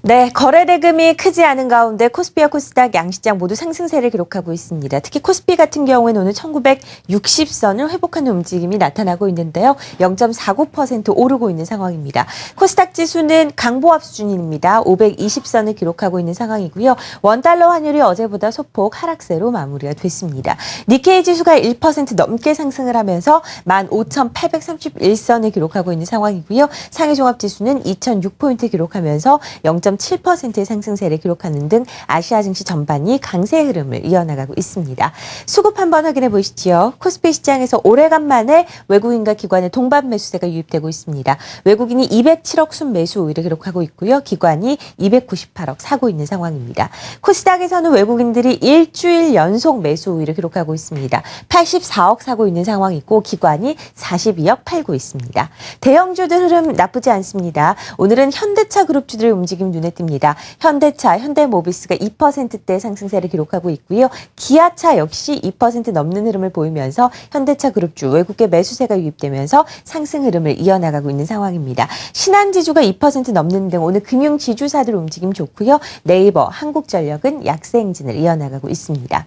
네, 거래 대금이 크지 않은 가운데 코스피와 코스닥 양시장 모두 상승세를 기록하고 있습니다. 특히 코스피 같은 경우에는 오늘 1960선을 회복하는 움직임이 나타나고 있는데요. 0.49% 오르고 있는 상황입니다. 코스닥 지수는 강보합 수준입니다. 520선을 기록하고 있는 상황이고요. 원달러 환율이 어제보다 소폭 하락세로 마무리가 됐습니다. 니케이 지수가 1% 넘게 상승을 하면서 15,831선을 기록하고 있는 상황이고요. 상해 종합 지수는 2006포인트 기록하면서 0.7%의 상승세를 기록하는 등 아시아 증시 전반이 강세 흐름을 이어나가고 있습니다. 수급 한번 확인해 보시죠. 코스피 시장에서 오래간만에 외국인과 기관의 동반 매수세가 유입되고 있습니다. 외국인이 207억 순매수 우위를 기록하고 있고요. 기관이 298억 사고 있는 상황입니다. 코스닥에서는 외국인들이 일주일 연속 매수 우위를 기록하고 있습니다. 84억 사고 있는 상황이고 기관이 42억 팔고 있습니다. 대형주들 흐름 나쁘지 않습니다. 오늘은 현대차 그룹주들의 움직임 눈에 띕니다. 현대차, 현대모비스가 2%대 상승세를 기록하고 있고요. 기아차 역시 2% 넘는 흐름을 보이면서 현대차 그룹주 외국계 매수세가 유입되면서 상승 흐름을 이어나가고 있는 상황입니다. 신한지주가 2% 넘는 등 오늘 금융지주사들 움직임 좋고요. 네이버, 한국전력은 약세 행진을 이어나가고 있습니다.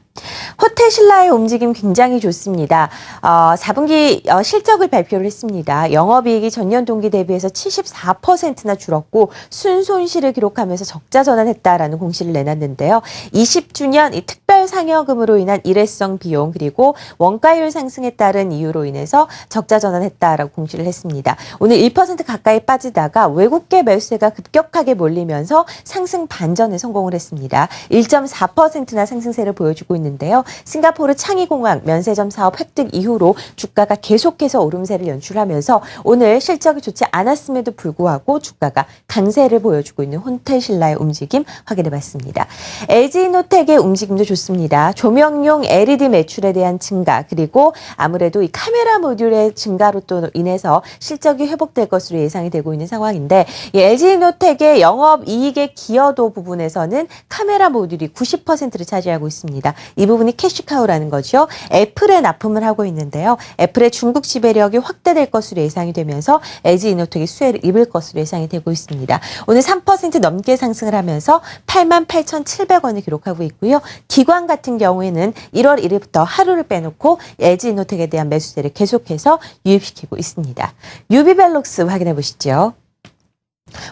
호텔신라의 움직임 굉장히 좋습니다. 4분기 실적을 발표를 했습니다. 영업이익이 전년 동기 대비해서 74%나 줄었고 순손실을 기록하면서 적자 전환했다라는 공시를 내놨는데요. 20주년 이 특별 상여금으로 인한 일회성 비용 그리고 원가율 상승에 따른 이유로 인해서 적자 전환했다라고 공시를 했습니다. 오늘 1% 가까이 빠지다가 외국계 매수세가 급격하게 몰리면서 상승 반전에 성공을 했습니다. 1.4%나 상승세를 보여주고 있는데요. 싱가포르 창의공항 면세점 사업 획득 이후로 주가가 계속해서 오름세를 연출하면서 오늘 실적이 좋지 않았음에도 불구하고 주가가 강세를 보여주고 있는 호텔신라의 움직임 확인해봤습니다. LG이노텍의 움직임도 좋습니다. 조명용 LED 매출에 대한 증가 그리고 아무래도 이 카메라 모듈의 증가로 또 인해서 실적이 회복될 것으로 예상이 되고 있는 상황인데 이 LG이노텍의 영업이익의 기여도 부분에서는 카메라 모듈이 90%를 차지하고 있습니다. 이 부분이 캐시카우라는 거죠. 애플에 납품을 하고 있는데요. 애플의 중국 지배력이 확대될 것으로 예상이 되면서 LG이노텍이 수혜를 입을 것으로 예상이 되고 있습니다. 오늘 3% 넘게 상승을 하면서 88,700원을 기록하고 있고요. 기관 같은 경우에는 1월 1일부터 하루를 빼놓고 LG이노텍에 대한 매수세를 계속해서 유입시키고 있습니다. 유비벨록스 확인해 보시죠.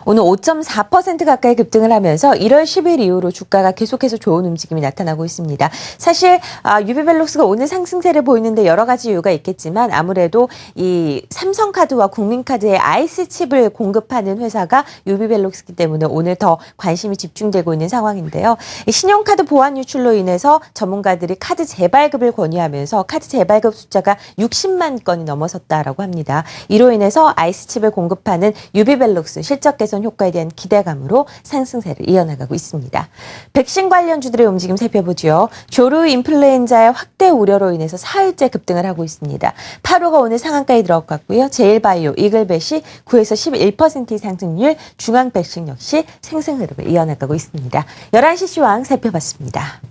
오늘 5.4% 가까이 급등을 하면서 1월 10일 이후로 주가가 계속해서 좋은 움직임이 나타나고 있습니다. 사실 유비벨록스가 오늘 상승세를 보이는데 여러 가지 이유가 있겠지만 아무래도 이 삼성카드와 국민카드의 아이스칩을 공급하는 회사가 유비벨록스이기 때문에 오늘 더 관심이 집중되고 있는 상황인데요. 신용카드 보안 유출로 인해서 전문가들이 카드 재발급을 권유하면서 카드 재발급 숫자가 60만 건이 넘어섰다라고 합니다. 이로 인해서 아이스칩을 공급하는 유비벨록스 실적 개선 효과에 대한 기대감으로 상승세를 이어나가고 있습니다. 백신 관련주들의 움직임 살펴보죠. 조류 인플루엔자의 확대 우려로 인해서 사흘째 급등을 하고 있습니다. 8호가 오늘 상한가에 들어갔고요. 제일바이오, 이글벳이 9에서 11%의 상승률, 중앙백신 역시 상승 흐름을 이어나가고 있습니다. 11시 시황 살펴봤습니다.